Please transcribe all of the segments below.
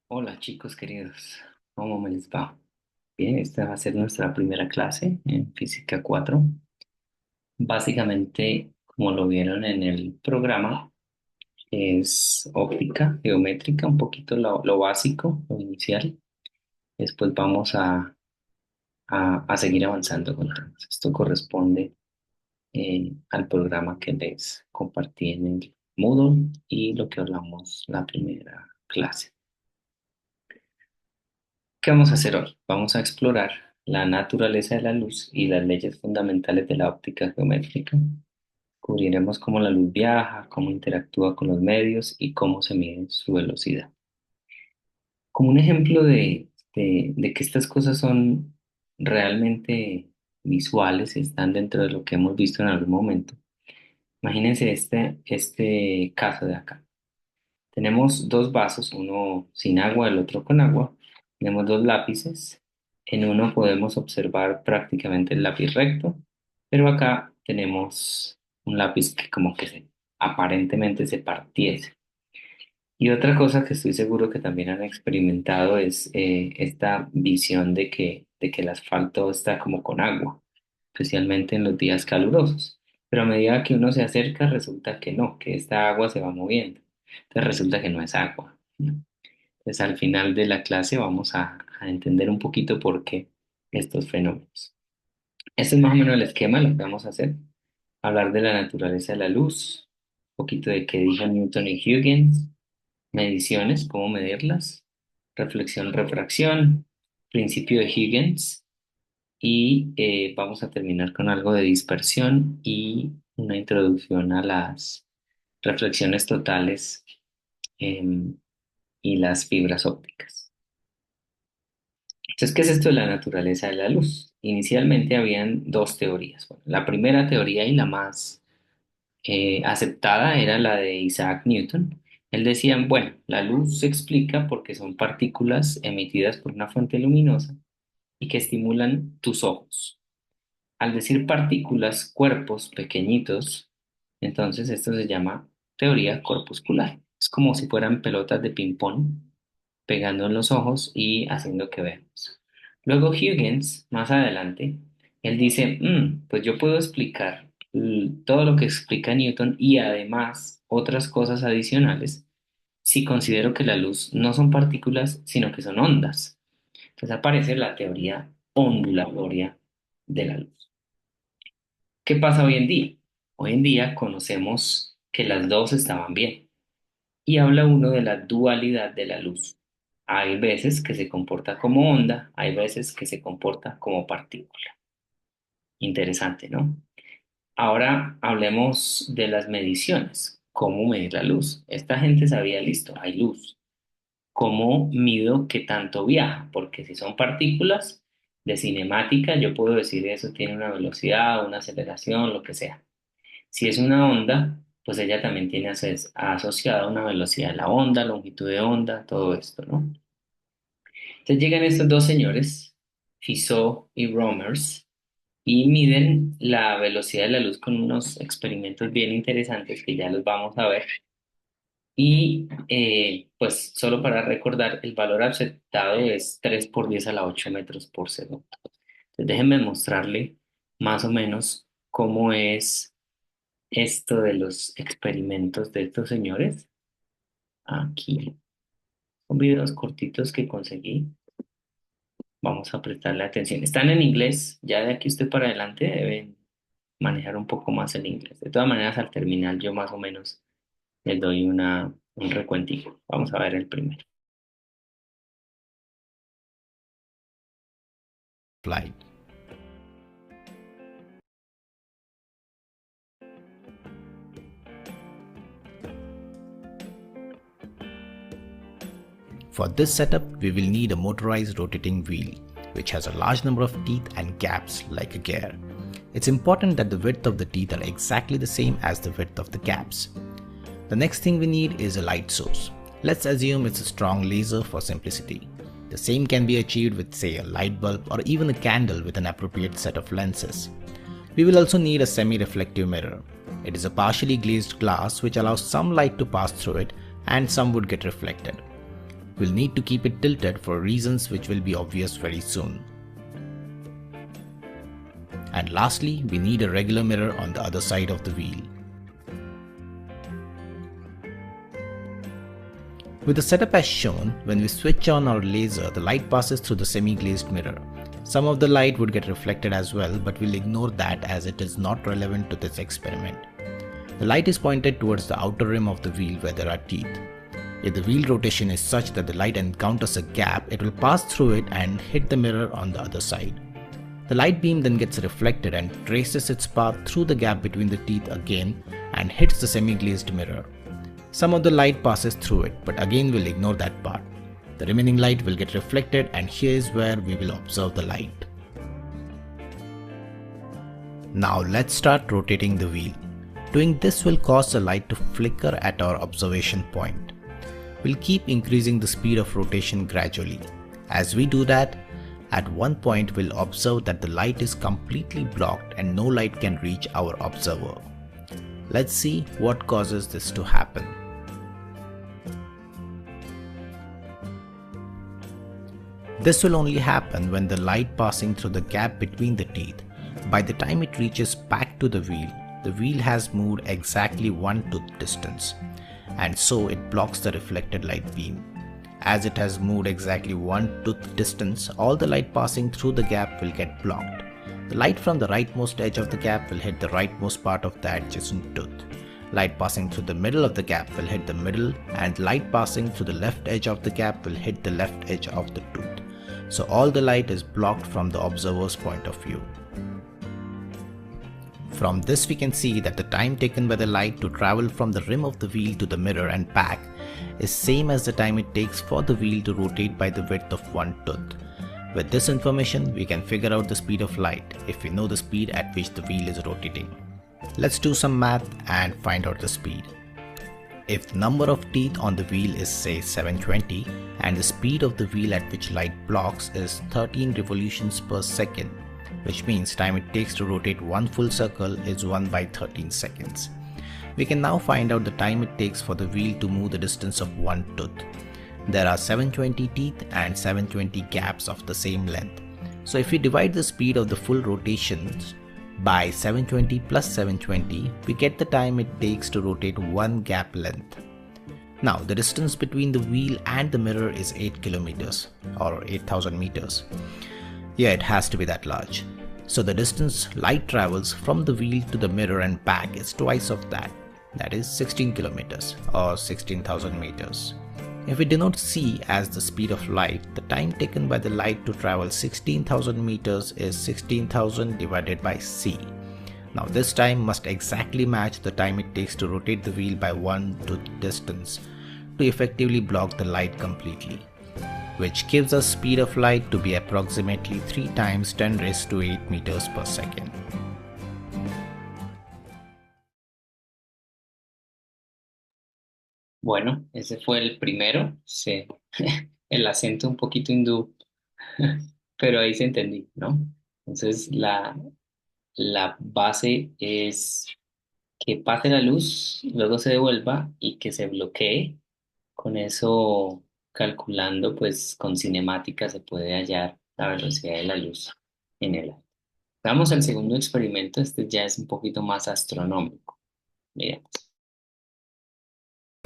Hola chicos queridos, ¿cómo me les va? Bien, esta va a ser nuestra primera clase en Física 4. Básicamente, como lo vieron en el programa, es óptica, geométrica, un poquito lo básico, lo inicial. Después vamos a seguir avanzando con temas. Esto corresponde al programa que les compartí en el Moodle y lo que hablamos la primera clase. ¿Qué vamos a hacer hoy? Vamos a explorar la naturaleza de la luz y las leyes fundamentales de la óptica geométrica. Cubriremos cómo la luz viaja, cómo interactúa con los medios y cómo se mide su velocidad. Como un ejemplo de que estas cosas son realmente visuales y están dentro de lo que hemos visto en algún momento, imagínense este caso de acá. Tenemos dos vasos, uno sin agua, el otro con agua. Tenemos dos lápices. En uno podemos observar prácticamente el lápiz recto, pero acá tenemos un lápiz que como que aparentemente se partiese. Y otra cosa que estoy seguro que también han experimentado es esta visión de que el asfalto está como con agua, especialmente en los días calurosos. Pero a medida que uno se acerca, resulta que no, que esta agua se va moviendo. Entonces resulta que no es agua, ¿no? Entonces al final de la clase vamos a entender un poquito por qué estos fenómenos. Este es más o menos el esquema, lo que vamos a hacer. Hablar de la naturaleza de la luz, un poquito de qué dijo Newton y Huygens, mediciones, cómo medirlas, reflexión, refracción, principio de Huygens y vamos a terminar con algo de dispersión y una introducción a las reflexiones totales em, y las fibras ópticas. Entonces, ¿qué es esto de la naturaleza de la luz? Inicialmente habían dos teorías. Bueno, la primera teoría y la más aceptada era la de Isaac Newton. Él decía, bueno, la luz se explica porque son partículas emitidas por una fuente luminosa y que estimulan tus ojos. Al decir partículas, cuerpos pequeñitos, entonces esto se llama teoría corpuscular. Es como si fueran pelotas de ping-pong pegando en los ojos y haciendo que veamos. Luego Huygens, más adelante, él dice, pues yo puedo explicar todo lo que explica Newton y además otras cosas adicionales si considero que la luz no son partículas, sino que son ondas. Entonces aparece la teoría ondulatoria de la luz. ¿Qué pasa hoy en día? Hoy en día conocemos que las dos estaban bien y habla uno de la dualidad de la luz. Hay veces que se comporta como onda, hay veces que se comporta como partícula. Interesante, ¿no? Ahora hablemos de las mediciones. ¿Cómo medir la luz? Esta gente sabía, listo, hay luz. ¿Cómo mido qué tanto viaja? Porque si son partículas de cinemática, yo puedo decir eso tiene una velocidad, una aceleración, lo que sea. Si es una onda, pues ella también tiene asociada una velocidad de la onda, longitud de onda, todo esto, ¿no? Entonces llegan estos dos señores, Fizeau y Romers, y miden la velocidad de la luz con unos experimentos bien interesantes que ya los vamos a ver. Y pues solo para recordar, el valor aceptado es 3 por 10 a la 8 metros por segundo. Entonces déjenme mostrarle más o menos cómo es esto de los experimentos de estos señores. Aquí son videos cortitos que conseguí. Vamos a prestarle atención. Están en inglés, ya de aquí usted para adelante deben manejar un poco más el inglés. De todas maneras, al terminar yo más o menos les doy un recuentico. Vamos a ver el primero. Flight. For this setup, we will need a motorized rotating wheel, which has a large number of teeth and gaps like a gear. It's important that the width of the teeth are exactly the same as the width of the gaps. The next thing we need is a light source. Let's assume it's a strong laser for simplicity. The same can be achieved with, say, a light bulb or even a candle with an appropriate set of lenses. We will also need a semi-reflective mirror. It is a partially glazed glass which allows some light to pass through it and some would get reflected. we'll need to keep it tilted for reasons which will be obvious very soon. And lastly, we need a regular mirror on the other side of the wheel. With the setup as shown, when we switch on our laser, the light passes through the semi-glazed mirror. Some of the light would get reflected as well, but we'll ignore that as it is not relevant to this experiment. The light is pointed towards the outer rim of the wheel where there are teeth. If the wheel rotation is such that the light encounters a gap, it will pass through it and hit the mirror on the other side. The light beam then gets reflected and traces its path through the gap between the teeth again and hits the semi-glazed mirror. Some of the light passes through it, but again we'll ignore that part. The remaining light will get reflected, and here is where we will observe the light. Now let's start rotating the wheel. Doing this will cause the light to flicker at our observation point. We'll keep increasing the speed of rotation gradually. As we do that, at one point we'll observe that the light is completely blocked and no light can reach our observer. Let's see what causes this to happen. This will only happen when the light passing through the gap between the teeth, by the time it reaches back to the wheel has moved exactly one tooth distance, and so it blocks the reflected light beam. As it has moved exactly one tooth distance, all the light passing through the gap will get blocked. The light from the rightmost edge of the gap will hit the rightmost part of the adjacent tooth. Light passing through the middle of the gap will hit the middle, and light passing through the left edge of the gap will hit the left edge of the tooth. So all the light is blocked from the observer's point of view. From this we can see that the time taken by the light to travel from the rim of the wheel to the mirror and back is same as the time it takes for the wheel to rotate by the width of one tooth. With this information, we can figure out the speed of light if we know the speed at which the wheel is rotating. Let's do some math and find out the speed. If the number of teeth on the wheel is say 720 and the speed of the wheel at which light blocks is 13 revolutions per second, which means time it takes to rotate one full circle is 1 by 13 seconds. We can now find out the time it takes for the wheel to move the distance of one tooth. There are 720 teeth and 720 gaps of the same length. So if we divide the speed of the full rotations by 720 plus 720, we get the time it takes to rotate one gap length. Now the distance between the wheel and the mirror is 8 kilometers or 8,000 meters. Yeah, it has to be that large. So the distance light travels from the wheel to the mirror and back is twice of that. That is 16 kilometers or 16,000 meters. If we denote c as the speed of light, the time taken by the light to travel 16,000 meters is 16,000 divided by c. Now this time must exactly match the time it takes to rotate the wheel by one tooth distance to effectively block the light completely, which gives us speed of light to be approximately 3 times 10 raised to 8 meters per second. Bueno, ese fue el primero. Sí. El acento un poquito hindú, pero ahí se entendí, ¿no? Entonces, la base es que pase la luz, luego se devuelva y que se bloquee. Con eso, calculando, pues con cinemática se puede hallar la velocidad de la luz en el aire. Vamos al segundo experimento. Este ya es un poquito más astronómico. Miremos.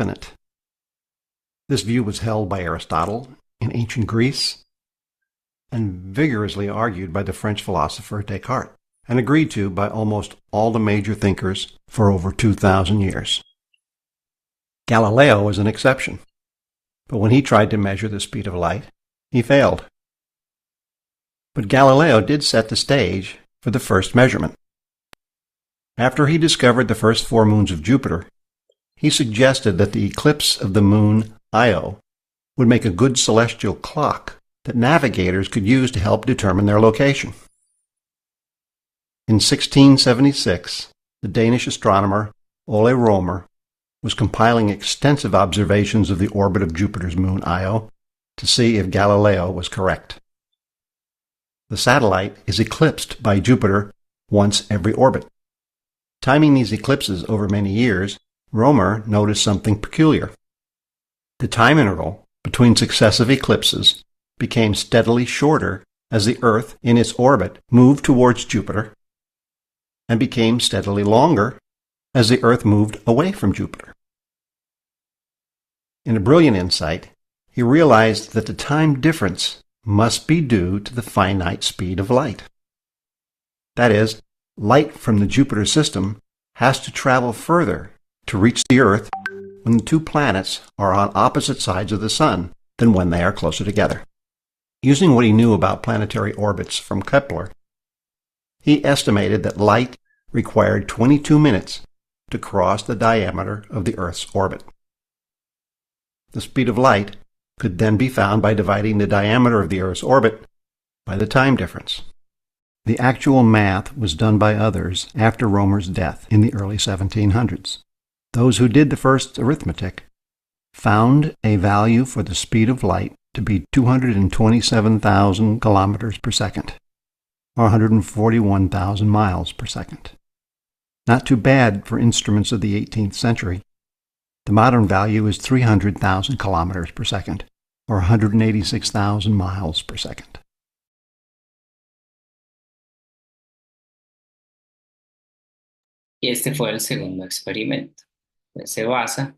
Infinite. This view was held by Aristotle in ancient Greece and vigorously argued by the French philosopher Descartes, and agreed to by almost all the major thinkers for over 2,000 years. Galileo was an exception, but when he tried to measure the speed of light, he failed. But Galileo did set the stage for the first measurement. After he discovered the first 4 moons of Jupiter, he suggested that the eclipse of the moon Io would make a good celestial clock that navigators could use to help determine their location. In 1676, the Danish astronomer Ole Romer was compiling extensive observations of the orbit of Jupiter's moon Io to see if Galileo was correct. The satellite is eclipsed by Jupiter once every orbit. Timing these eclipses over many years, Romer noticed something peculiar. The time interval between successive eclipses became steadily shorter as the Earth in its orbit moved towards Jupiter and became steadily longer as the Earth moved away from Jupiter. In a brilliant insight, he realized that the time difference must be due to the finite speed of light. That is, light from the Jupiter system has to travel further to reach the Earth when the two planets are on opposite sides of the Sun than when they are closer together. Using what he knew about planetary orbits from Kepler, he estimated that light required 22 minutes to cross the diameter of the Earth's orbit. The speed of light could then be found by dividing the diameter of the Earth's orbit by the time difference. The actual math was done by others after Roemer's death in the early 1700s. Those who did the first arithmetic found a value for the speed of light to be 227,000 kilometers per second, or 141,000 miles per second. Not too bad for instruments of the 18th century. The modern value is 300,000 kilometers per second, or 186,000 miles per second. Y este fue el segundo experimento. Se basa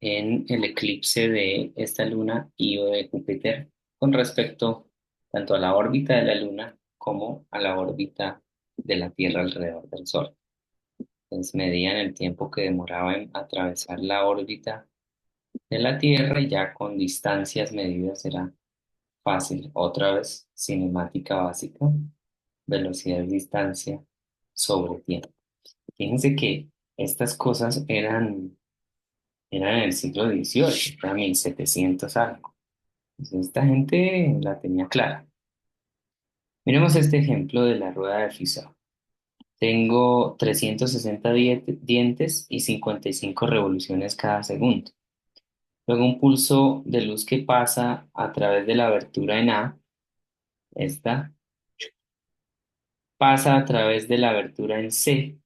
en el eclipse de esta luna Io de Júpiter con respecto tanto a la órbita de la luna como a la órbita de la Tierra alrededor del Sol. Entonces medían el tiempo que demoraba en atravesar la órbita de la Tierra y ya con distancias medidas era fácil. Otra vez, cinemática básica, velocidad, distancia sobre tiempo. Fíjense que estas cosas eran en el siglo XVIII, era 1700 algo. Entonces, esta gente la tenía clara. Miremos este ejemplo de la rueda de Fizeau. Tengo 360 dientes y 55 revoluciones cada segundo. Luego un pulso de luz que pasa a través de la abertura en A, esta, pasa a través de la abertura en C.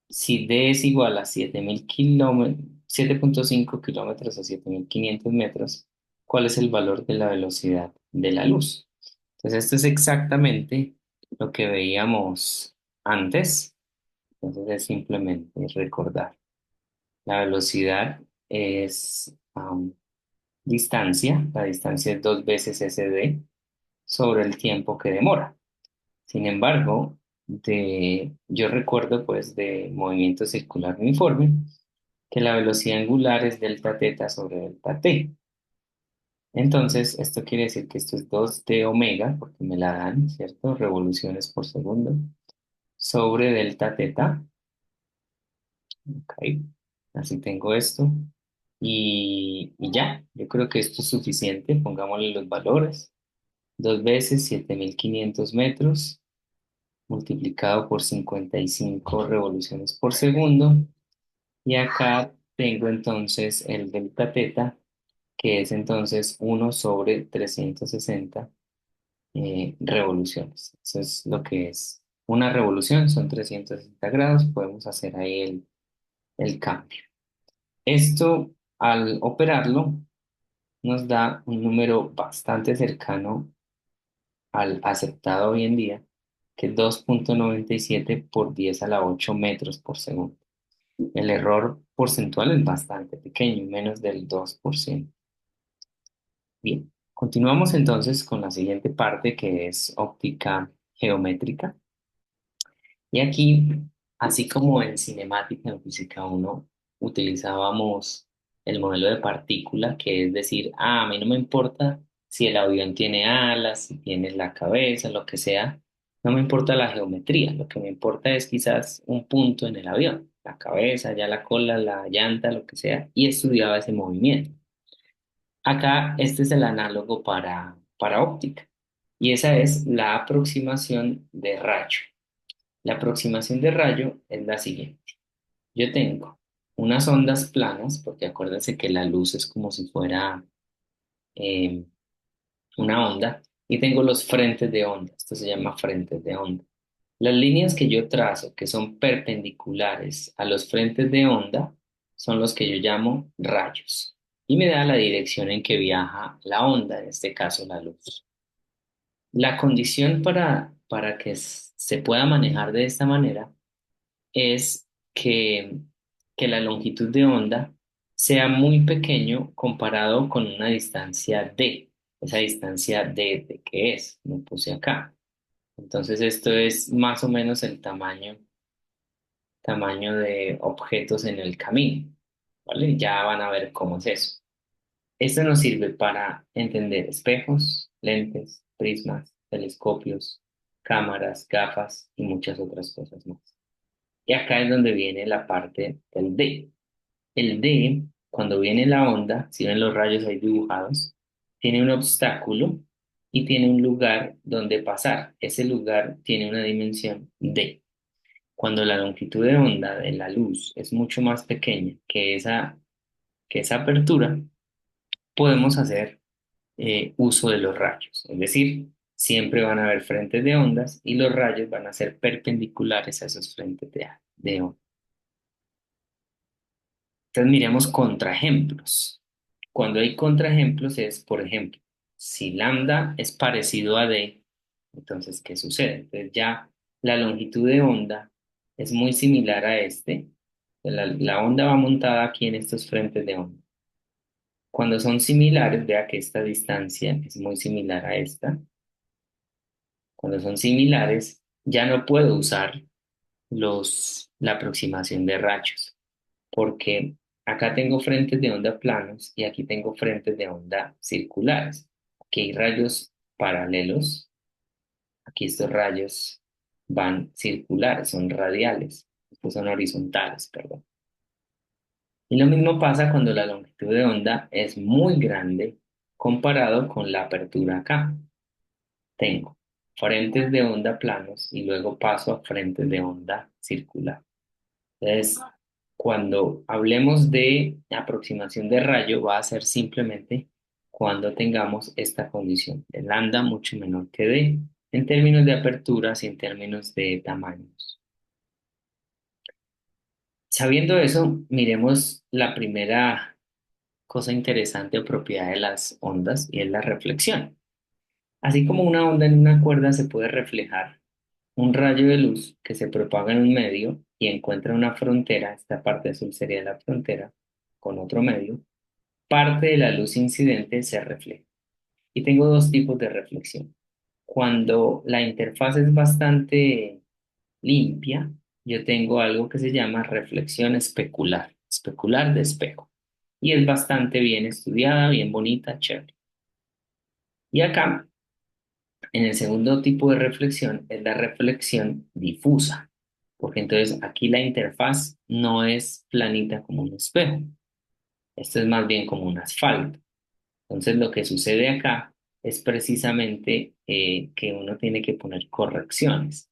Si D es igual a 7.000 kilómetros, 7.5 kilómetros o 7.500 metros, ¿cuál es el valor de la velocidad de la luz? Entonces, esto es exactamente lo que veíamos antes. Entonces, es simplemente recordar. La velocidad es distancia. La distancia es 2 veces SD sobre el tiempo que demora. Sin embargo, yo recuerdo pues de movimiento circular uniforme que la velocidad angular es delta teta sobre delta t. Entonces, esto quiere decir que esto es 2 d omega, porque me la dan, ¿cierto? Revoluciones por segundo, sobre delta teta. Ok, así tengo esto. Y ya, yo creo que esto es suficiente. Pongámosle los valores. 2 veces 7.500 metros multiplicado por 55 revoluciones por segundo. Y acá tengo entonces el delta teta, que es entonces 1/360 revoluciones. Eso es lo que es una revolución, son 360 grados, podemos hacer ahí el cambio. Esto, al operarlo, nos da un número bastante cercano al aceptado hoy en día, que es 2,97 por 10 a la 8 metros por segundo. El error porcentual es bastante pequeño, menos del 2%. Bien, continuamos entonces con la siguiente parte que es óptica geométrica. Y aquí, así como en cinemática en física 1 utilizábamos el modelo de partícula, que es decir, a mí no me importa si el avión tiene alas, si tiene la cabeza, lo que sea, no me importa la geometría, lo que me importa es quizás un punto en el avión, la cabeza, ya la cola, la llanta, lo que sea, y estudiaba ese movimiento. Acá este es el análogo para óptica, y esa es la aproximación de rayo. La aproximación de rayo es la siguiente. Yo tengo unas ondas planas, porque acuérdense que la luz es como si fuera eh, una onda, y tengo los frentes de onda. Esto se llama frentes de onda. Las líneas que yo trazo, que son perpendiculares a los frentes de onda, son los que yo llamo rayos. y me da la dirección en que viaja la onda, en este caso la luz. La condición para que se pueda manejar de esta manera es que, que la longitud de onda sea muy pequeño comparado con una distancia d. Esa distancia d, ¿de qué es? Lo puse acá. Entonces esto es más o menos el tamaño de objetos en el camino, ¿vale? Ya van a ver cómo es eso. Esto nos sirve para entender espejos, lentes, prismas, telescopios, cámaras, gafas y muchas otras cosas más. Y acá es donde viene la parte del D. El D, cuando viene la onda, si ven los rayos ahí dibujados, tiene un obstáculo y tiene un lugar donde pasar. Ese lugar tiene una dimensión D. Cuando la longitud de onda de la luz es mucho más pequeña que esa apertura, podemos hacer uso de los rayos. Es decir, siempre van a haber frentes de ondas y los rayos van a ser perpendiculares a esos frentes de ondas. Entonces miremos contraejemplos. Cuando hay contraejemplos es, por ejemplo, si lambda es parecido a d, entonces, ¿qué sucede? Entonces ya la longitud de onda es muy similar a este. La onda va montada aquí en estos frentes de onda. Cuando son similares, vea que esta distancia es muy similar a esta. Cuando son similares, ya no puedo usar la aproximación de rayos, porque acá tengo frentes de onda planos y aquí tengo frentes de onda circulares. Aquí hay rayos paralelos, aquí estos rayos van circulares, son radiales, estos son horizontales, perdón. Y lo mismo pasa cuando la longitud de onda es muy grande comparado con la apertura acá. Tengo frentes de onda planos y luego paso a frentes de onda circular. Entonces, cuando hablemos de aproximación de rayo, va a ser simplemente cuando tengamos esta condición de lambda mucho menor que d en términos de aperturas y en términos de tamaños. Sabiendo eso, miremos la primera cosa interesante o propiedad de las ondas y es la reflexión. Así como una onda en una cuerda se puede reflejar, un rayo de luz que se propaga en un medio y encuentra una frontera, esta parte azul sería la frontera, con otro medio, parte de la luz incidente se refleja. Y tengo dos tipos de reflexión. Cuando la interfaz es bastante limpia, yo tengo algo que se llama reflexión especular, especular de espejo. Y es bastante bien estudiada, bien bonita, chévere. Y acá, en el segundo tipo de reflexión, es la reflexión difusa, porque entonces aquí la interfaz no es planita como un espejo, esto es más bien como un asfalto. Entonces lo que sucede acá es precisamente que uno tiene que poner correcciones.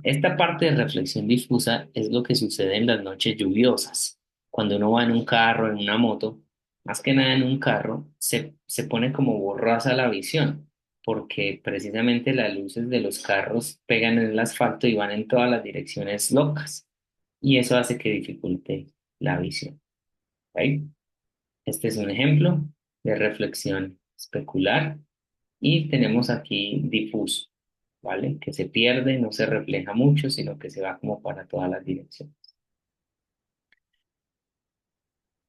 Esta parte de reflexión difusa es lo que sucede en las noches lluviosas. Cuando uno va en un carro, en una moto, más que nada en un carro, se pone como borrosa la visión, porque precisamente las luces de los carros pegan en el asfalto y van en todas las direcciones locas. Y eso hace que dificulte la visión. ¿Ok? Este es un ejemplo de reflexión especular y tenemos aquí difuso, ¿vale? Que se pierde, no se refleja mucho, sino que se va como para todas las direcciones.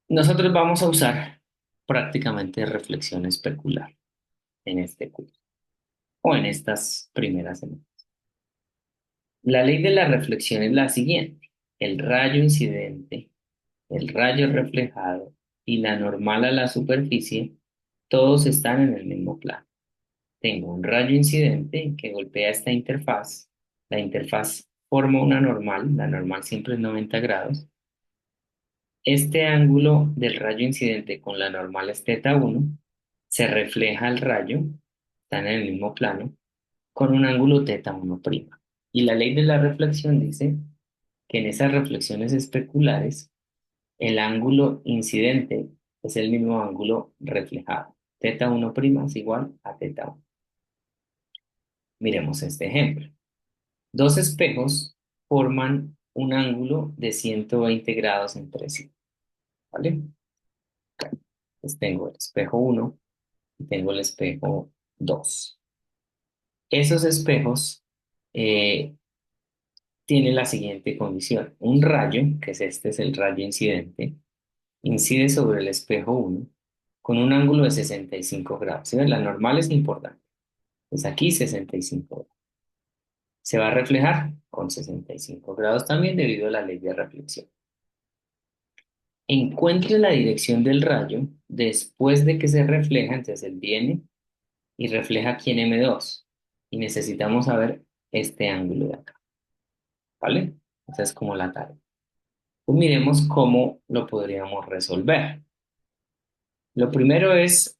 Nosotros vamos a usar prácticamente reflexión especular en este curso o en estas primeras semanas. La ley de la reflexión es la siguiente. El rayo incidente, el rayo reflejado y la normal a la superficie, todos están en el mismo plano. Tengo un rayo incidente que golpea esta interfaz. La interfaz forma una normal, la normal siempre es 90 grados. Este ángulo del rayo incidente con la normal es θ1, se refleja el rayo, están en el mismo plano, con un ángulo θ1'. Y la ley de la reflexión dice que en esas reflexiones especulares, el ángulo incidente es el mismo ángulo reflejado. θ1' es igual a θ1. Miremos este ejemplo. Dos espejos forman un ángulo de 120 grados entre sí, ¿vale? Entonces tengo el espejo uno y tengo el espejo 2. Esos espejos eh, tienen la siguiente condición. Un rayo, que es el rayo incidente, incide sobre el espejo uno con un ángulo de 65 grados. ¿Sí ven? La normal es importante. Pues aquí 65 grados. Se va a reflejar con 65 grados también debido a la ley de reflexión. Encuentre la dirección del rayo después de que se refleja, entonces él viene y refleja aquí en M2. Y necesitamos saber este ángulo de acá, ¿vale? Esa es como la tarea. Pues miremos cómo lo podríamos resolver. Lo primero es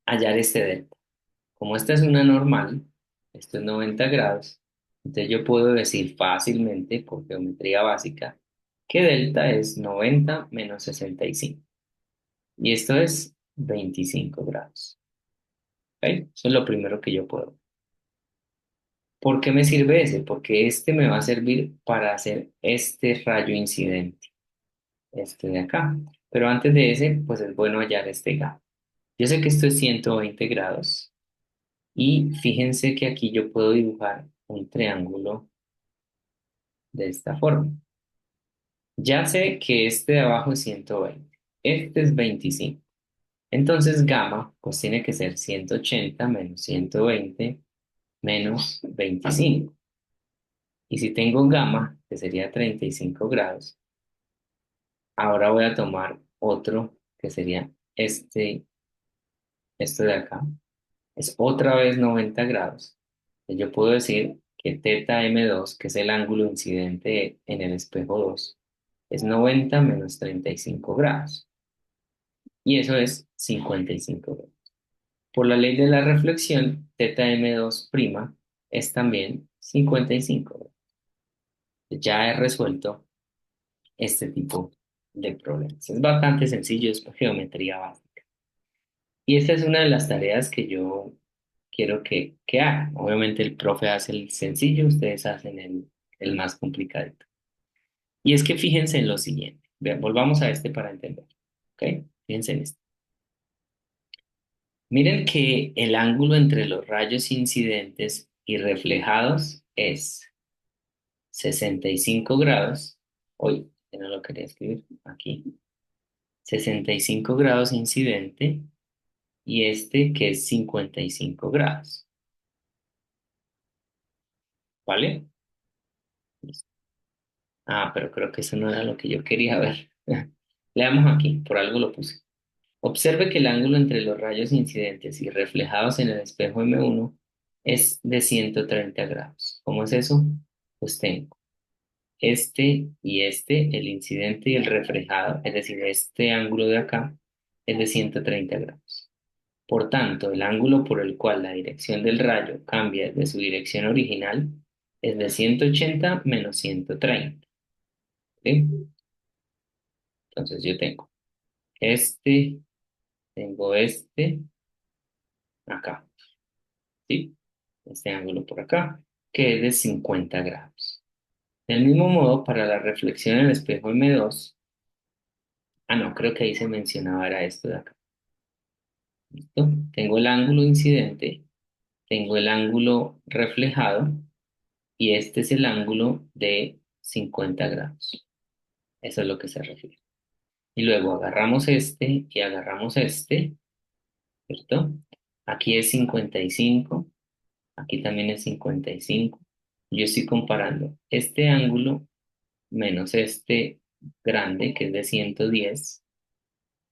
hallar este delta. Como esta es una normal, esto es 90 grados, entonces yo puedo decir fácilmente, por geometría básica, que delta es 90 menos 65. Y esto es 25 grados. ¿Ok? Eso es lo primero que yo puedo. ¿Por qué me sirve ese? Porque este me va a servir para hacer este rayo incidente, este de acá. Pero antes de ese, pues es bueno hallar este gap. Yo sé que esto es 120 grados y fíjense que aquí yo puedo dibujar un triángulo de esta forma. Ya sé que este de abajo es 120, este es 25. Entonces gamma pues tiene que ser 180 menos 120 menos 25. Y si tengo gamma, que sería 35 grados, ahora voy a tomar otro que sería este de acá. Es otra vez 90 grados. Yo puedo decir que teta M2, que es el ángulo incidente en el espejo 2, es 90 menos 35 grados. Y eso es 55 grados. Por la ley de la reflexión, teta M2' es también 55 grados. Ya he resuelto este tipo de problemas. Es bastante sencillo, es geometría básica. Y esta es una de las tareas que yo quiero que hagan. Obviamente el profe hace el sencillo, ustedes hacen el más complicadito. Y es que fíjense en lo siguiente. Vean, volvamos a este para entender. ¿Ok? Fíjense en esto. Miren que el ángulo entre los rayos incidentes y reflejados es 65 grados. Hoy, que no lo quería escribir aquí. 65 grados incidente y este que es 55 grados. ¿Vale? Listo. Ah, pero creo que eso no era lo que yo quería ver. Leamos aquí, por algo lo puse. Observe que el ángulo entre los rayos incidentes y reflejados en el espejo M1 es de 130 grados. ¿Cómo es eso? Pues tengo este, el incidente y el reflejado, es decir, este ángulo de acá es de 130 grados. Por tanto, el ángulo por el cual la dirección del rayo cambia de su dirección original es de 180 menos 130. ¿Sí? Entonces yo este, tengo este acá, ¿sí? Este ángulo por acá, que es de 50 grados. Del mismo modo, para la reflexión en el espejo M2, no, creo que ahí se mencionaba era esto de acá. ¿Listo? Tengo el ángulo incidente, tengo el ángulo reflejado y este es el ángulo de 50 grados. Eso es lo que se refiere. Y luego agarramos este y agarramos este, ¿cierto? Aquí es 55, aquí también es 55. Yo estoy comparando este ángulo menos este grande, que es de 110.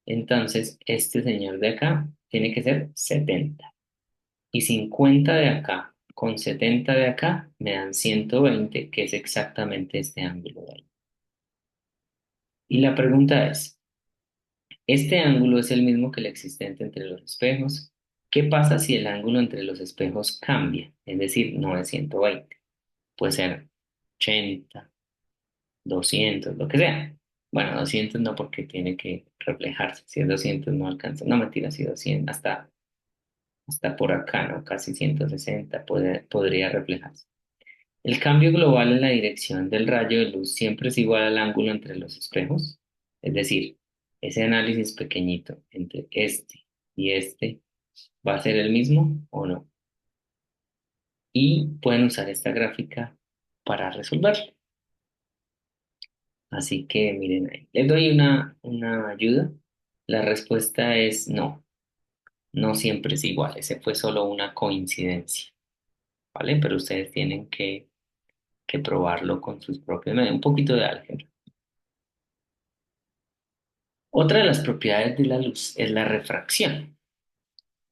Entonces, este señor de acá tiene que ser 70. Y 50 de acá con 70 de acá me dan 120, que es exactamente este ángulo de ahí. Y la pregunta es, ¿este ángulo es el mismo que el existente entre los espejos? ¿Qué pasa si el ángulo entre los espejos cambia? Es decir, no es 120, puede ser 80, 200, lo que sea. Bueno, 200 no porque tiene que reflejarse. Si es 200 no alcanza. No, mentira, si 200, hasta por acá, ¿no? Casi 160 podría reflejarse. El cambio global en la dirección del rayo de luz siempre es igual al ángulo entre los espejos. Es decir, Ese análisis pequeñito entre este y este va a ser el mismo o no. Y pueden usar esta gráfica para resolverlo. Así que miren ahí. Les doy una ayuda. La respuesta es no. No siempre es igual. Ese fue solo una coincidencia, ¿vale? Pero ustedes tienen que probarlo con sus propios medios. Un poquito de álgebra. Otra de las propiedades de la luz es la refracción.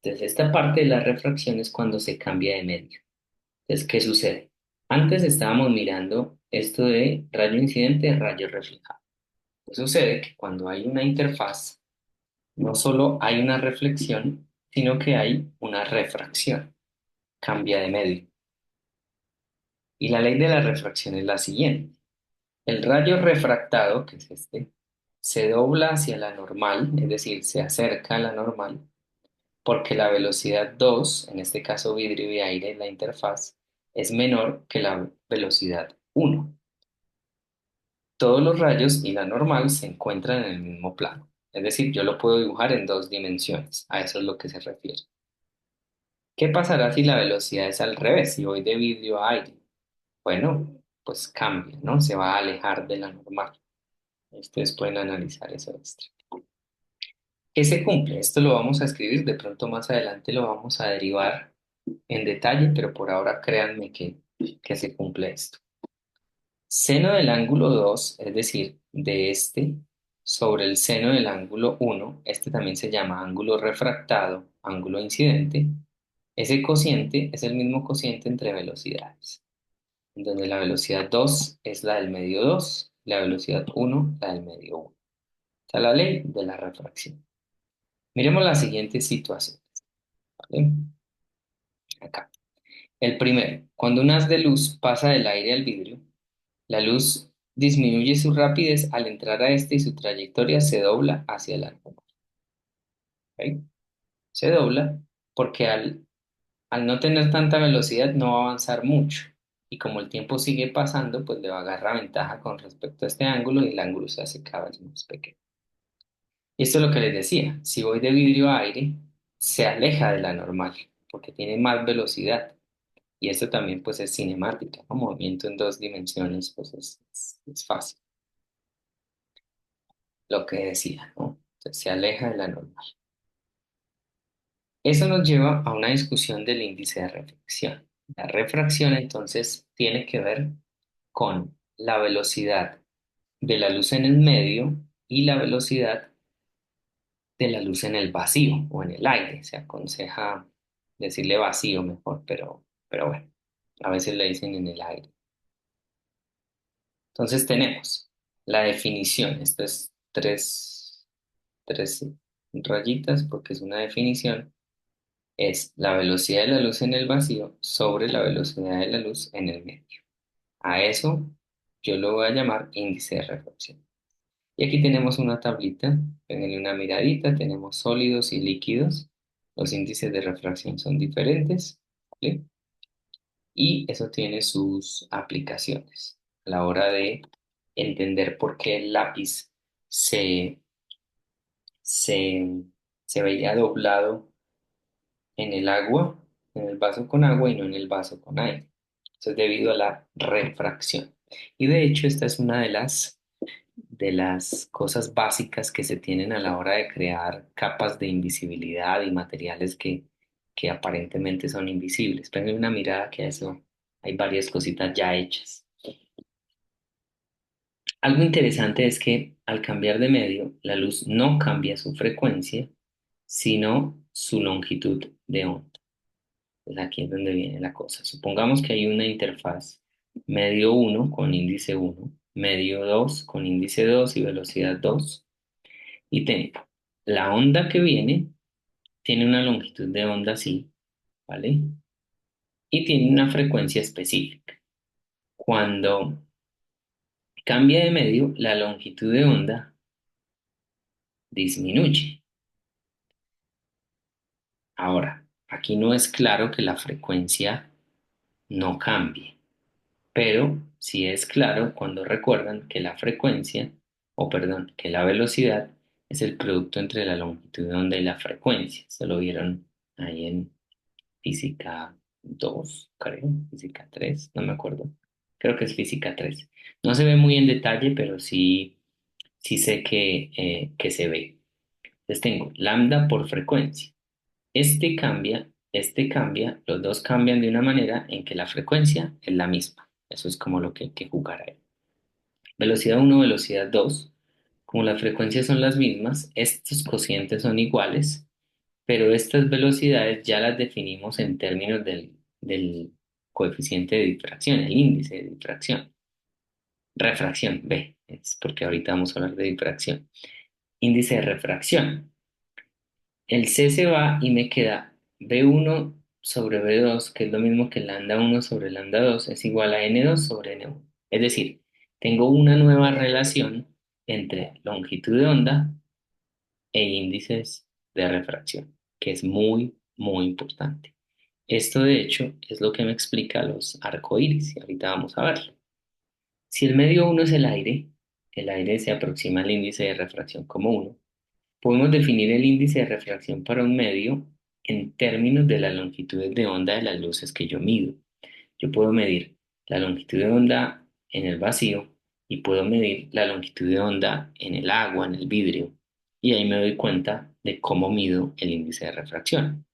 Entonces, esta parte de la refracción es cuando se cambia de medio. Entonces, ¿qué sucede? Antes estábamos mirando esto de rayo incidente, rayo reflejado. Pues sucede que cuando hay una interfaz, no solo hay una reflexión, sino que hay una refracción, cambia de medio. Y la ley de la refracción es la siguiente. El rayo refractado, que es este, se dobla hacia la normal, es decir, se acerca a la normal, porque la velocidad 2, en este caso vidrio y aire, la interfaz, es menor que la velocidad 1. Todos los rayos y la normal se encuentran en el mismo plano. Es decir, yo lo puedo dibujar en dos dimensiones. A eso es lo que se refiere. ¿Qué pasará si la velocidad es al revés? Si voy de vidrio a aire. Bueno, pues cambia, ¿no? Se va a alejar de la normal. Ustedes pueden analizar eso extra. ¿Qué se cumple? Esto lo vamos a escribir, de pronto más adelante lo vamos a derivar en detalle, pero por ahora créanme que se cumple esto. Seno del ángulo 2, es decir, de este sobre el seno del ángulo 1, este también se llama ángulo refractado, ángulo incidente. Ese cociente es el mismo cociente entre velocidades, en donde la velocidad 2 es la del medio 2, la velocidad 1 la del medio 1. Esta es la ley de la refracción. Miremos la siguiente situación, ¿vale? Acá. El primero, cuando un haz de luz pasa del aire al vidrio, la luz disminuye su rapidez al entrar a este y su trayectoria se dobla hacia el ángulo. ¿Ok? Se dobla porque al no tener tanta velocidad no va a avanzar mucho. Y como el tiempo sigue pasando, pues le va a agarrar ventaja con respecto a este ángulo y el ángulo se hace cada vez más pequeño. Y esto es lo que les decía, si voy de vidrio a aire, se aleja de la normal porque tiene más velocidad. Y esto también pues es cinemática, ¿no? Movimiento en dos dimensiones, pues es fácil. Lo que decía, ¿no? Entonces, se aleja de la normal. Eso nos lleva a una discusión del índice de refracción. La refracción entonces tiene que ver con la velocidad de la luz en el medio y la velocidad de la luz en el vacío o en el aire. Se aconseja decirle vacío mejor, pero bueno, a veces le dicen en el aire. Entonces tenemos la definición. Esto es tres rayitas porque es una definición. Es la velocidad de la luz en el vacío sobre la velocidad de la luz en el medio. A eso yo lo voy a llamar índice de refracción. Y aquí tenemos una tablita, denle una miradita, tenemos sólidos y líquidos. Los índices de refracción son diferentes, ¿vale? Y eso tiene sus aplicaciones a la hora de entender por qué el lápiz se, se, se veía doblado en el agua, en el vaso con agua y no en el vaso con aire. Eso es debido a la refracción. Y de hecho, esta es una de las cosas básicas que se tienen a la hora de crear capas de invisibilidad y materiales que aparentemente son invisibles. Ponle una mirada que a eso hay varias cositas ya hechas. Algo interesante es que al cambiar de medio, la luz no cambia su frecuencia, sino su longitud de onda. Pues aquí es donde viene la cosa. Supongamos que hay una interfaz medio 1 con índice 1, medio 2 con índice 2 y velocidad 2. Y tengo la onda que viene, tiene una longitud de onda así, ¿vale? Y tiene una frecuencia específica. Cuando cambia de medio, la longitud de onda disminuye. Ahora, aquí no es claro que la frecuencia no cambie. Pero sí es claro cuando recuerdan que la frecuencia, o perdón, que la velocidad es el producto entre la longitud de onda y la frecuencia. Se lo vieron ahí en física 2 creo, física 3 no me acuerdo. Creo que es física 3. No se ve muy en detalle, pero sí sé que se ve. Entonces tengo lambda por frecuencia. Este cambia, los dos cambian de una manera en que la frecuencia es la misma. Eso es como lo que hay que jugar ahí. Velocidad uno, velocidad 2. Como las frecuencias son las mismas, estos cocientes son iguales, pero estas velocidades ya las definimos en términos del coeficiente de difracción, el índice de difracción. Refracción, B, es porque ahorita vamos a hablar de difracción. Índice de refracción. El C se va y me queda B1 sobre B2, que es lo mismo que lambda uno sobre lambda 2 es igual a N2 sobre N1. Es decir, tengo una nueva relación entre longitud de onda e índices de refracción, que es muy, muy importante. Esto, de hecho, es lo que me explica los arcoíris, y ahorita vamos a verlo. Si el medio uno es el aire se aproxima al índice de refracción como uno. Podemos definir el índice de refracción para un medio en términos de las longitudes de onda de las luces que yo mido. Yo puedo medir la longitud de onda en el vacío y puedo medir la longitud de onda en el agua, en el vidrio, y ahí me doy cuenta de cómo mido el índice de refracción.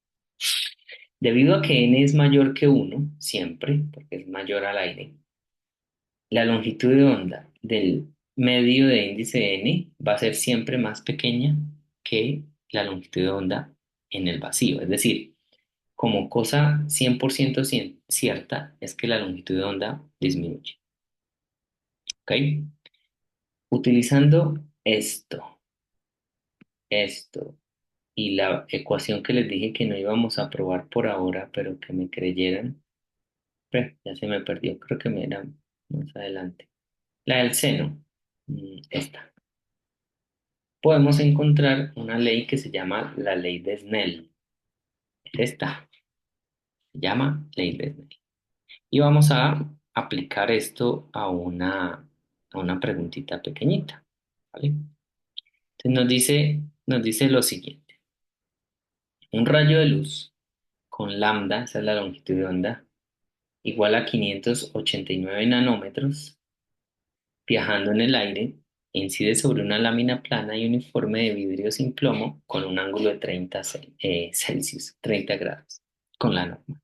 Debido a que n es mayor que uno siempre, porque es mayor al aire, la longitud de onda del medio de índice n va a ser siempre más pequeña que la longitud de onda en el vacío. Es decir, como cosa 100% cierta es que la longitud de onda disminuye. ¿Ok? Utilizando esto y la ecuación que les dije que no íbamos a probar por ahora, pero que me creyeran, ya se me perdió, creo que me era más adelante. La del seno, esta. Podemos encontrar una ley que se llama la ley de Snell. Esta se llama ley de Snell. Y vamos a aplicar esto a una preguntita pequeñita, ¿vale? Entonces nos dice lo siguiente. Un rayo de luz con lambda, esa es la longitud de onda, igual a 589 nanómetros, viajando en el aire, incide sobre una lámina plana y uniforme de vidrio sin plomo con un ángulo de 30 Celsius, 30 grados, con la norma.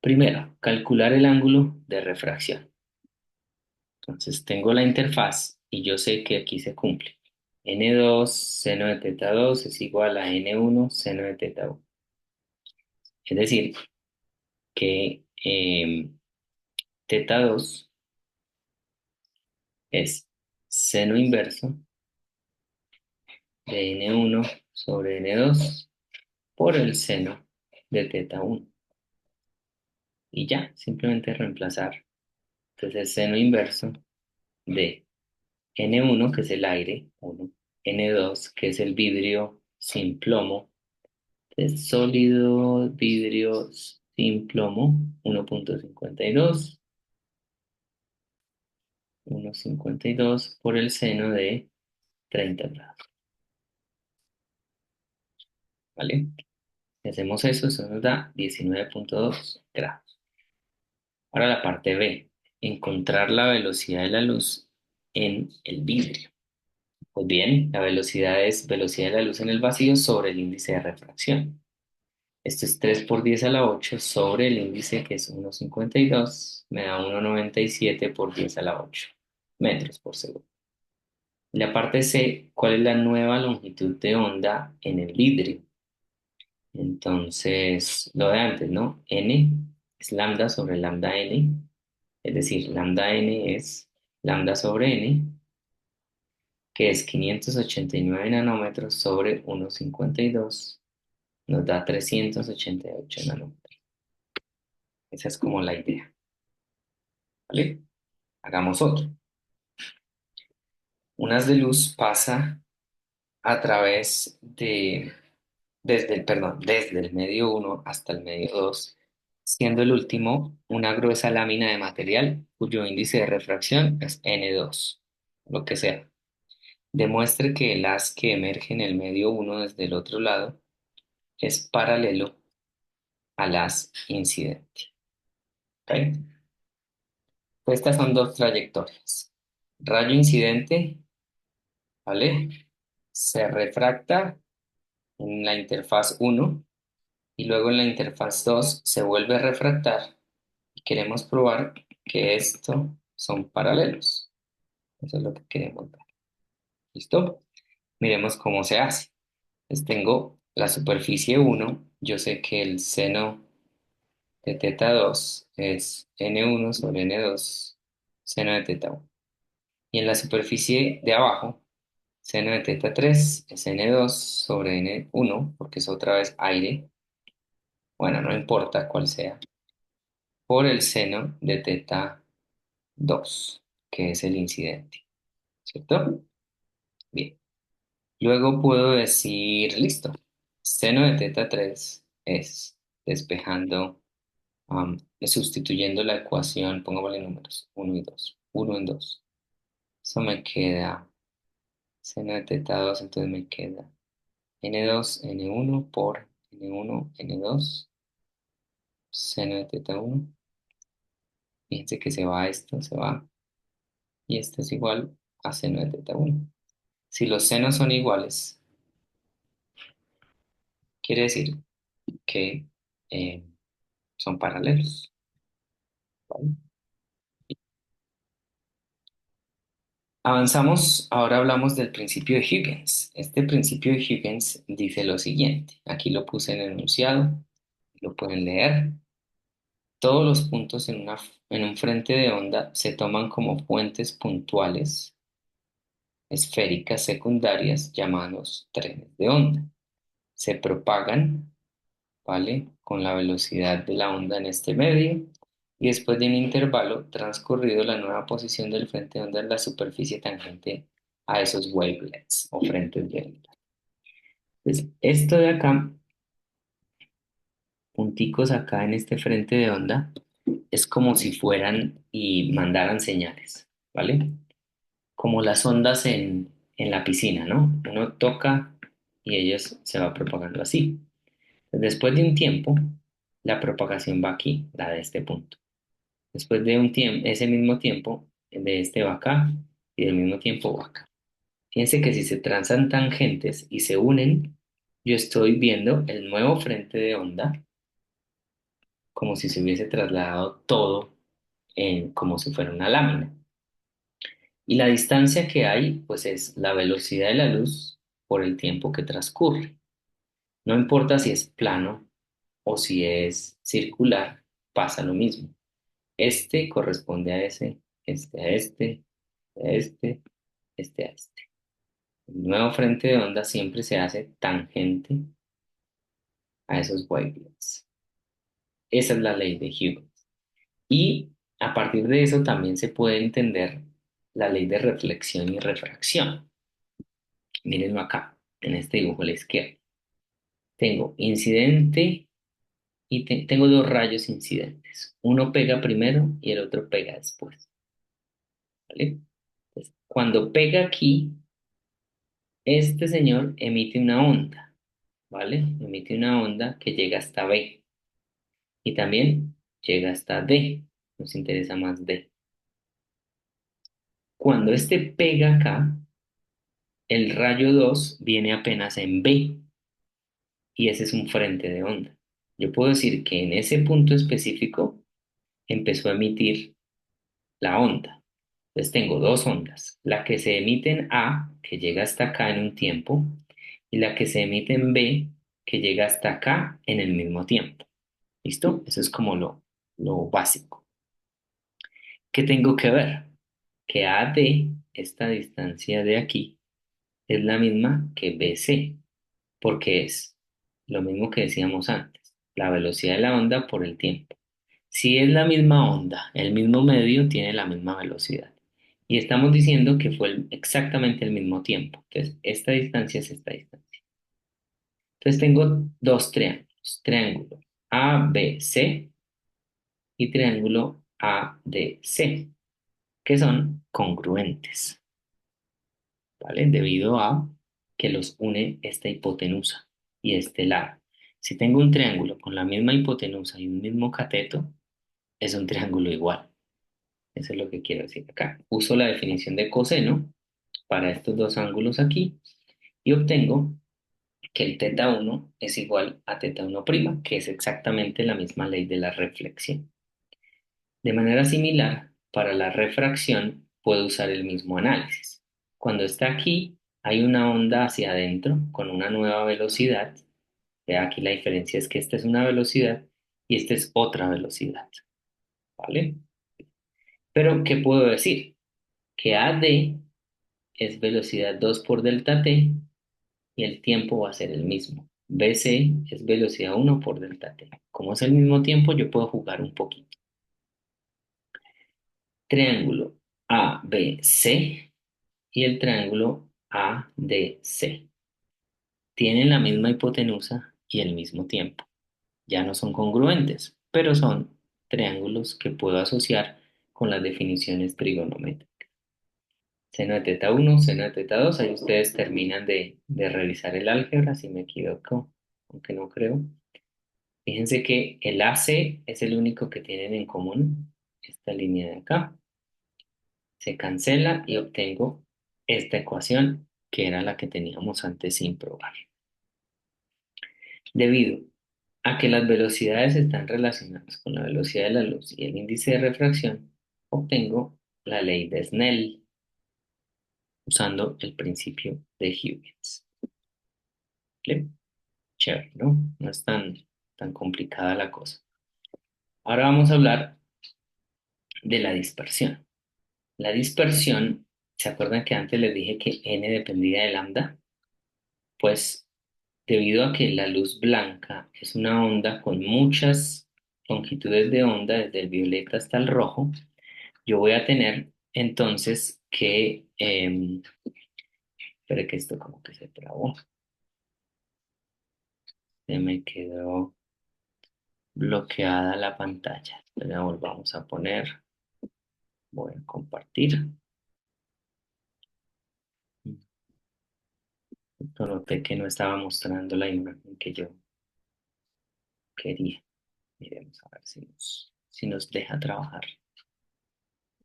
Primero, calcular el ángulo de refracción. Entonces tengo la interfaz y yo sé que aquí se cumple. N2 seno de teta 2 es igual a N1 seno de teta 1. Es decir, que teta 2 es seno inverso de N1 sobre N2 por el seno de teta 1. Y ya, simplemente reemplazar. Entonces el seno inverso de N1, que es el aire, 1, N2, que es el vidrio sin plomo, es sólido vidrio sin plomo, 1,52, 1,52 por el seno de 30 grados, ¿vale? Si hacemos eso nos da 19,2 grados. Ahora la parte B, encontrar la velocidad de la luz en el vidrio. Pues bien, la velocidad es velocidad de la luz en el vacío sobre el índice de refracción. Esto es 3 por 10 a la 8 sobre el índice que es 1,52, me da 1,97 por 10 a la 8 metros por segundo. Y la parte C, ¿cuál es la nueva longitud de onda en el vidrio? Entonces, lo de antes, ¿no? N es lambda sobre lambda n, es decir, lambda n es lambda sobre n, que es 589 nanómetros sobre 1,52, nos da 388 nanómetros. Esa es como la idea, ¿vale? Hagamos otro. Un haz de luz pasa a través desde el medio uno hasta el medio 2, siendo el último una gruesa lámina de material cuyo índice de refracción es N2, lo que sea. Demuestre que el haz que emerge en el medio uno desde el otro lado es paralelo al haz incidente. ¿Ok? Estas son dos trayectorias. Rayo incidente, ¿vale? Se refracta en la interfaz uno y luego en la interfaz 2 se vuelve a refractar y queremos probar que estos son paralelos. Eso es lo que queremos ver. ¿Listo? Miremos cómo se hace. Entonces tengo la superficie uno. Yo sé que el seno de teta 2 es n1 sobre n2 seno de teta 1. Y en la superficie de abajo, seno de teta 3 es n2 sobre n1, porque es otra vez aire. Bueno, no importa cuál sea, por el seno de teta 2, que es el incidente. ¿Cierto? Bien. Luego puedo decir, listo, seno de teta 3 es despejando, sustituyendo la ecuación, pongámosle números, uno y 2 uno en 2. Eso me queda seno de teta 2, entonces me queda n2 n1 por n1 n2 seno de teta 1. Fíjense que se va esto, se va, y esto es igual a seno de teta 1. Si los senos son iguales, quiere decir que eh, son paralelos, ¿vale? Avanzamos, ahora hablamos del principio de Huygens. Este principio de Huygens dice lo siguiente, aquí lo puse en el enunciado, lo pueden leer. Todos los puntos en un frente de onda se toman como fuentes puntuales esféricas secundarias llamados trenes de onda. Se propagan, ¿vale? Con la velocidad de la onda en este medio y después de un intervalo transcurrido la nueva posición del frente de onda en la superficie tangente a esos wavelets o frentes de onda. Entonces, esto de acá, punticos acá en este frente de onda, es como si fueran y mandaran señales, ¿vale? Como las ondas en la piscina, ¿no? Uno toca y ellos se va propagando así. Después de un tiempo, la propagación va aquí, la de este punto. Después de un tiempo, ese mismo tiempo, de este va acá y del mismo tiempo va acá. Fíjense que si se trazan tangentes y se unen, yo estoy viendo el nuevo frente de onda como si se hubiese trasladado todo como si fuera una lámina. Y la distancia que hay, pues es la velocidad de la luz por el tiempo que transcurre. No importa si es plano o si es circular, pasa lo mismo. Este corresponde a ese, este a este, a este, este a este. El nuevo frente de onda siempre se hace tangente a esos wavelets. Esa es la ley de Huygens. Y a partir de eso también se puede entender la ley de reflexión y refracción. Mírenlo acá, en este dibujo a la izquierda. Tengo incidente y tengo dos rayos incidentes. Uno pega primero y el otro pega después, ¿vale? Entonces, cuando pega aquí, este señor emite una onda, ¿vale? Emite una onda que llega hasta B y también llega hasta D. Nos interesa más D. Cuando este pega acá, el rayo 2 viene apenas en B y ese es un frente de onda. Yo puedo decir que en ese punto específico empezó a emitir la onda. Entonces tengo dos ondas, la que se emite en A, que llega hasta acá en un tiempo, y la que se emite en B, que llega hasta acá en el mismo tiempo. ¿Listo? Eso es como lo básico. ¿Qué tengo que ver? Que AD, esta distancia de aquí, es la misma que BC, porque es lo mismo que decíamos antes, la velocidad de la onda por el tiempo. Si es la misma onda, el mismo medio tiene la misma velocidad. Y estamos diciendo que fue exactamente el mismo tiempo. Entonces, esta distancia es esta distancia. Entonces, tengo dos triángulos. Triángulo ABC y triángulo ADC, que son congruentes. ¿vale? Debido a que los une esta hipotenusa y este lado. Si tengo un triángulo con la misma hipotenusa y un mismo cateto, es un triángulo igual. Eso es lo que quiero decir acá. Uso la definición de coseno para estos dos ángulos aquí y obtengo que el θ1 es igual a θ1', que es exactamente la misma ley de la reflexión. De manera similar, para la refracción puedo usar el mismo análisis. Cuando está aquí, hay una onda hacia adentro con una nueva velocidad. Aquí la diferencia es que esta es una velocidad y esta es otra velocidad, ¿vale? Pero, ¿qué puedo decir? Que AD es velocidad 2 por delta t y el tiempo va a ser el mismo. BC es velocidad 1 por delta t. Como es el mismo tiempo, yo puedo jugar un poquito. Triángulo ABC y el triángulo ADC tienen la misma hipotenusa y el mismo tiempo. Ya no son congruentes, pero son triángulos que puedo asociar con las definiciones trigonométricas. Seno de teta 1, seno de teta 2, ahí ustedes terminan de revisar el álgebra, si me equivoco, aunque no creo. Fíjense que el AC es el único que tienen en común, esta línea de acá. Se cancela y obtengo esta ecuación que era la que teníamos antes sin probar. Debido a que las velocidades están relacionadas con la velocidad de la luz y el índice de refracción, obtengo la ley de Snell usando el principio de Huygens. ¿Vale? Chévere, ¿no? No es tan complicada la cosa. Ahora vamos a hablar de la dispersión. La dispersión, ¿se acuerdan que antes les dije que n dependía de lambda? Pues debido a que la luz blanca es una onda con muchas longitudes de onda, desde el violeta hasta el rojo, yo voy a tener entonces que, espera que esto como que se trabó, se me quedó bloqueada la pantalla. La volvamos a poner, voy a compartir. Noté que no estaba mostrando la imagen que yo quería. Miremos a ver si nos deja trabajar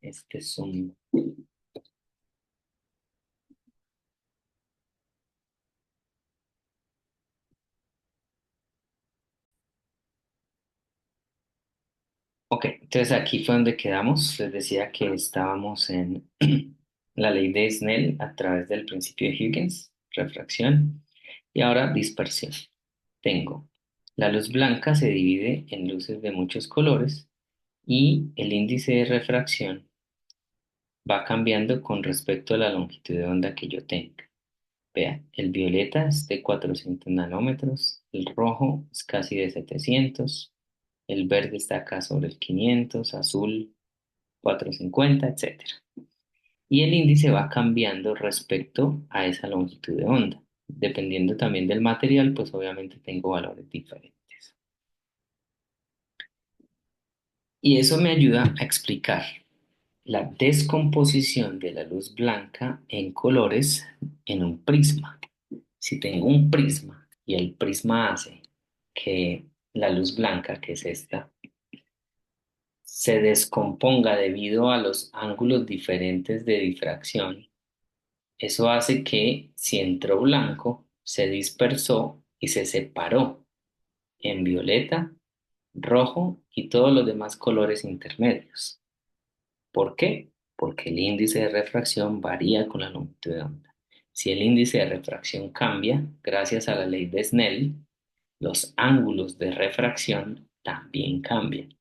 este Zoom. Ok, entonces aquí fue donde quedamos. Les decía que estábamos en la ley de Snell a través del principio de Huygens, refracción, y ahora dispersión. Tengo la luz blanca se divide en luces de muchos colores y el índice de refracción va cambiando con respecto a la longitud de onda que yo tenga. Vean, el violeta es de 400 nanómetros, el rojo es casi de 700, el verde está acá sobre el 500, azul 450, etcétera. Y el índice va cambiando respecto a esa longitud de onda. Dependiendo también del material, pues obviamente tengo valores diferentes. Y eso me ayuda a explicar la descomposición de la luz blanca en colores en un prisma. Si tengo un prisma y el prisma hace que la luz blanca, que es esta, se descomponga debido a los ángulos diferentes de difracción, eso hace que si entró blanco, se dispersó y se separó en violeta, rojo y todos los demás colores intermedios. ¿Por qué? Porque el índice de refracción varía con la longitud de onda. Si el índice de refracción cambia, gracias a la ley de Snell, los ángulos de refracción también cambian.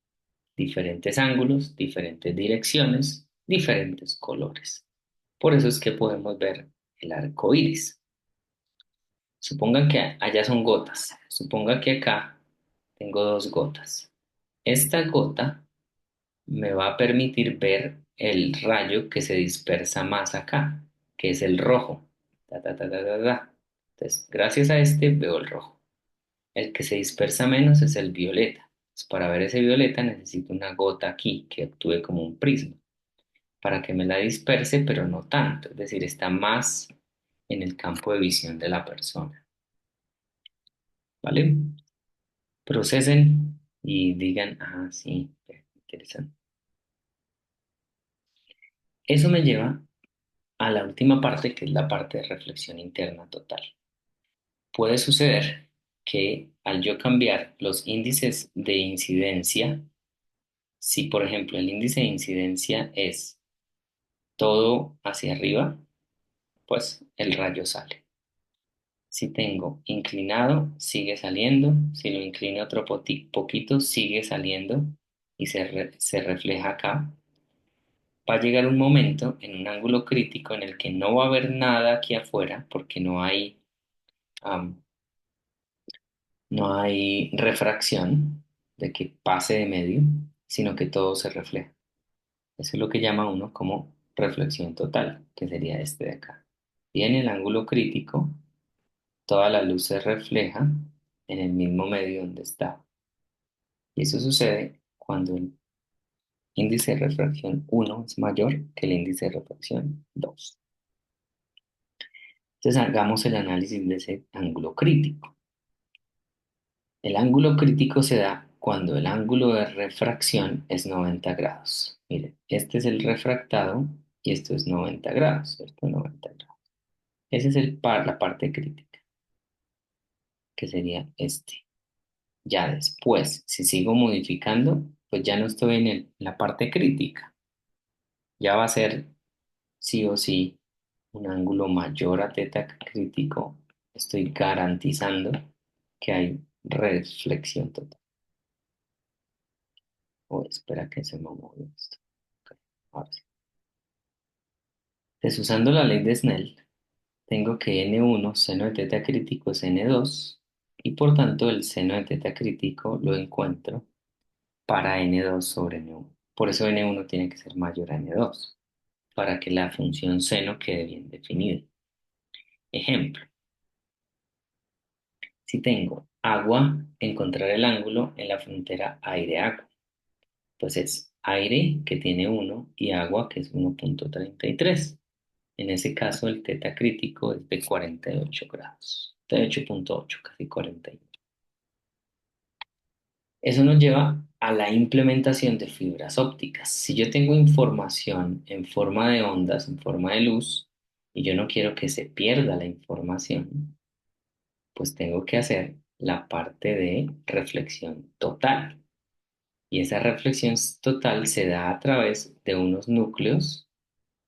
Diferentes ángulos, diferentes direcciones, diferentes colores. Por eso es que podemos ver el arco iris. Supongan que allá son gotas. Suponga que acá tengo dos gotas. Esta gota me va a permitir ver el rayo que se dispersa más acá, que es el rojo. Ta, ta, ta, ta, ta, ta. Entonces, gracias a este veo el rojo. El que se dispersa menos es el violeta. Entonces, para ver ese violeta necesito una gota aquí que actúe como un prisma para que me la disperse, pero no tanto. Es decir, está más en el campo de visión de la persona. ¿Vale? Procesen y digan, ah, sí, interesante. Eso me lleva a la última parte, que es la parte de reflexión interna total. Puede suceder que al yo cambiar los índices de incidencia, si por ejemplo el índice de incidencia es todo hacia arriba, pues el rayo sale. Si tengo inclinado, sigue saliendo. Si lo inclino otro poquito, sigue saliendo y se refleja acá. Va a llegar un momento en un ángulo crítico en el que no va a haber nada aquí afuera porque am, no hay refracción de que pase de medio, sino que todo se refleja. Eso es lo que llama uno como reflexión total, que sería este de acá. Y en el ángulo crítico, toda la luz se refleja en el mismo medio donde está. Y eso sucede cuando el índice de refracción 1 es mayor que el índice de refracción 2. Entonces hagamos el análisis de ese ángulo crítico. El ángulo crítico se da cuando el ángulo de refracción es 90 grados. Miren, este es el refractado y esto es 90 grados, ¿cierto? 90 grados. Esa es la parte crítica, que sería este. Ya después, si sigo modificando, pues ya no estoy en la parte crítica. Ya va a ser sí o sí un ángulo mayor a teta crítico. Estoy garantizando que hay reflexión total. Oh, espera que se me movió esto. Ok, ahora sí. Desusando la ley de Snell, tengo que n1 seno de teta crítico es n2 y por tanto el seno de teta crítico lo encuentro para n2 sobre n1. Por eso n1 tiene que ser mayor a n2 para que la función seno quede bien definida. Ejemplo, si tengo agua, encontrar el ángulo en la frontera aire-agua. Pues es aire que tiene 1 y agua que es 1,33. En ese caso, el teta crítico es de 48 grados, 38,8, casi 41. Eso nos lleva a la implementación de fibras ópticas. Si yo tengo información en forma de ondas, en forma de luz, y yo no quiero que se pierda la información, pues tengo que hacer la parte de reflexión total. Y esa reflexión total se da a través de unos núcleos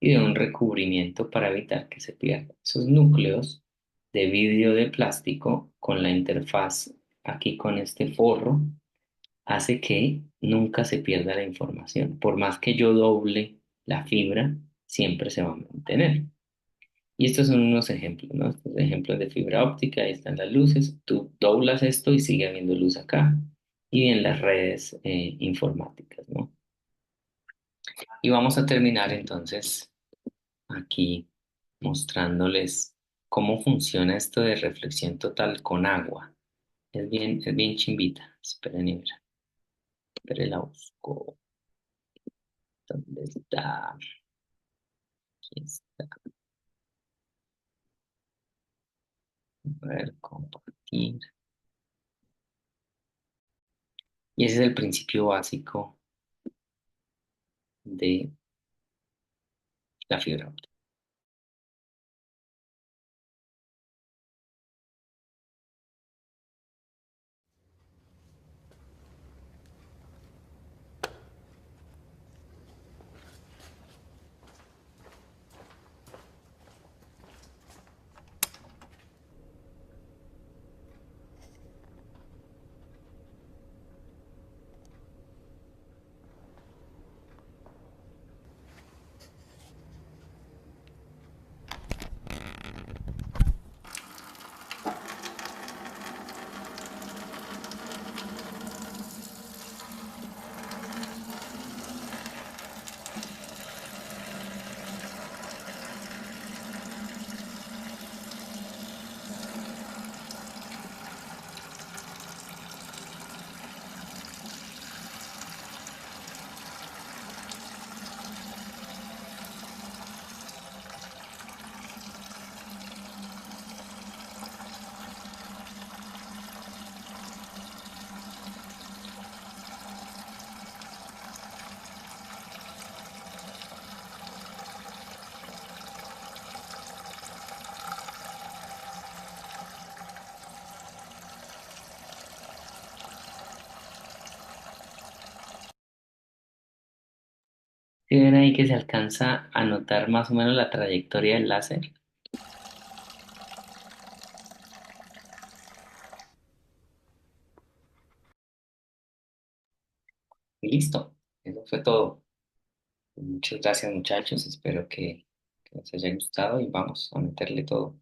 y de un recubrimiento para evitar que se pierda. Esos núcleos de vidrio de plástico con la interfaz aquí con este forro hace que nunca se pierda la información. Por más que yo doble la fibra, siempre se va a mantener. Y estos son unos ejemplos, ¿no? Estos ejemplos de fibra óptica, ahí están las luces, tú doblas esto y sigue habiendo luz acá. Y en las redes informáticas, ¿no? Y vamos a terminar entonces aquí mostrándoles cómo funciona esto de reflexión total con agua. Es bien chimbita. Esperen y verán. Esperen, la busco. ¿Dónde está? Aquí está. A ver, compartir. Y ese es el principio básico de la fibra óptica. Si ven ahí que se alcanza a notar más o menos la trayectoria del láser. Y listo. Eso fue todo. Muchas gracias, muchachos. Espero que les haya gustado y vamos a meterle todo.